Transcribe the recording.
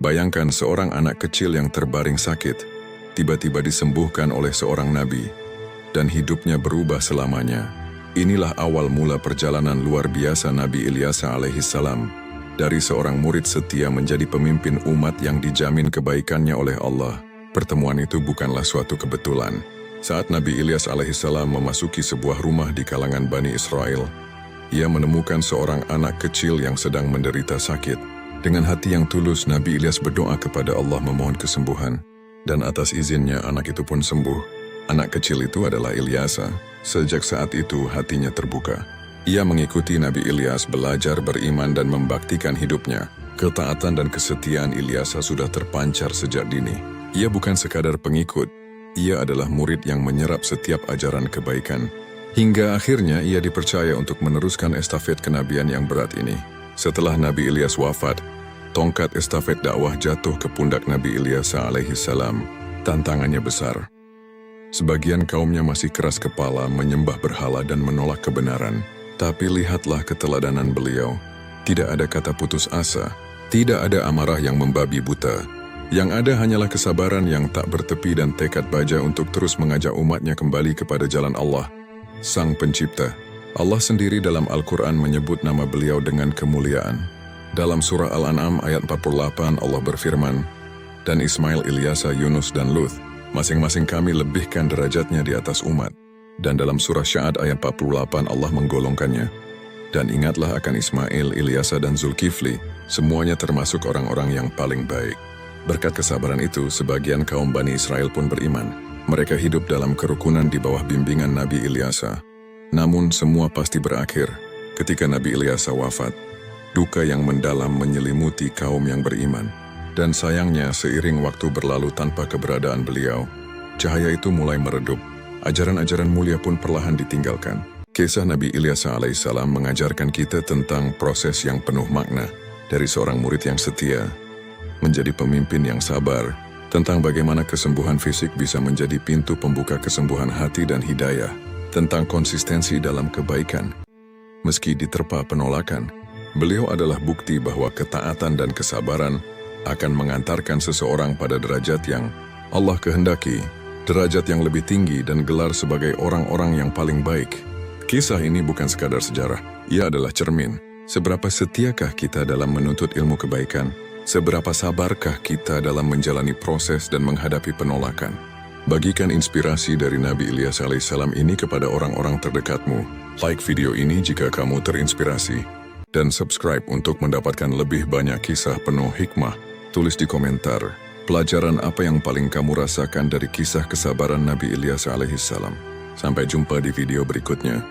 Bayangkan seorang anak kecil yang terbaring sakit, tiba-tiba disembuhkan oleh seorang nabi, dan hidupnya berubah selamanya. Inilah awal mula perjalanan luar biasa Nabi Ilyas alaihissalam, dari seorang murid setia menjadi pemimpin umat yang dijamin kebaikannya oleh Allah. Pertemuan itu bukanlah suatu kebetulan. Saat Nabi Ilyas alaihissalam memasuki sebuah rumah di kalangan Bani Israel, ia menemukan seorang anak kecil yang sedang menderita sakit. Dengan hati yang tulus, Nabi Ilyas berdoa kepada Allah memohon kesembuhan, dan atas izinnya anak itu pun sembuh. Anak kecil itu adalah Ilyasa. Sejak saat itu hatinya terbuka. Ia mengikuti Nabi Ilyas, belajar beriman dan membaktikan hidupnya. Ketaatan dan kesetiaan Ilyasa sudah terpancar sejak dini. Ia bukan sekadar pengikut, ia adalah murid yang menyerap setiap ajaran kebaikan. Hingga akhirnya ia dipercaya untuk meneruskan estafet kenabian yang berat ini. Setelah Nabi Ilyas wafat, tongkat estafet dakwah jatuh ke pundak Nabi Ilyas alaihissalam. Tantangannya besar. Sebagian kaumnya masih keras kepala, menyembah berhala dan menolak kebenaran. Tapi lihatlah keteladanan beliau. Tidak ada kata putus asa, tidak ada amarah yang membabi buta. Yang ada hanyalah kesabaran yang tak bertepi dan tekad baja untuk terus mengajak umatnya kembali kepada jalan Allah, Sang Pencipta. Allah sendiri dalam Al-Quran menyebut nama beliau dengan kemuliaan. Dalam surah Al-An'am ayat 48 Allah berfirman, "Dan Ismail, Ilyasa, Yunus, dan Luth, masing-masing kami lebihkan derajatnya di atas umat." Dan dalam surah Sya'ad ayat 48 Allah menggolongkannya. "Dan ingatlah akan Ismail, Ilyasa, dan Zulkifli, semuanya termasuk orang-orang yang paling baik." Berkat kesabaran itu, sebagian kaum Bani Israel pun beriman. Mereka hidup dalam kerukunan di bawah bimbingan Nabi Ilyasa. Namun semua pasti berakhir ketika Nabi Ilyas wafat. Duka yang mendalam menyelimuti kaum yang beriman. Dan sayangnya seiring waktu berlalu tanpa keberadaan beliau, cahaya itu mulai meredup. Ajaran-ajaran mulia pun perlahan ditinggalkan. Kisah Nabi Ilyas alaihissalam mengajarkan kita tentang proses yang penuh makna, dari seorang murid yang setia menjadi pemimpin yang sabar, tentang bagaimana kesembuhan fisik bisa menjadi pintu pembuka kesembuhan hati dan hidayah, tentang konsistensi dalam kebaikan. Meski diterpa penolakan, beliau adalah bukti bahwa ketaatan dan kesabaran akan mengantarkan seseorang pada derajat yang Allah kehendaki, derajat yang lebih tinggi dan gelar sebagai orang-orang yang paling baik. Kisah ini bukan sekadar sejarah, ia adalah cermin. Seberapa setiakah kita dalam menuntut ilmu kebaikan? Seberapa sabarkah kita dalam menjalani proses dan menghadapi penolakan? Bagikan inspirasi dari Nabi Ilyas alaihissalam ini kepada orang-orang terdekatmu. Like video ini jika kamu terinspirasi. Dan subscribe untuk mendapatkan lebih banyak kisah penuh hikmah. Tulis di komentar, pelajaran apa yang paling kamu rasakan dari kisah kesabaran Nabi Ilyas alaihissalam. Sampai jumpa di video berikutnya.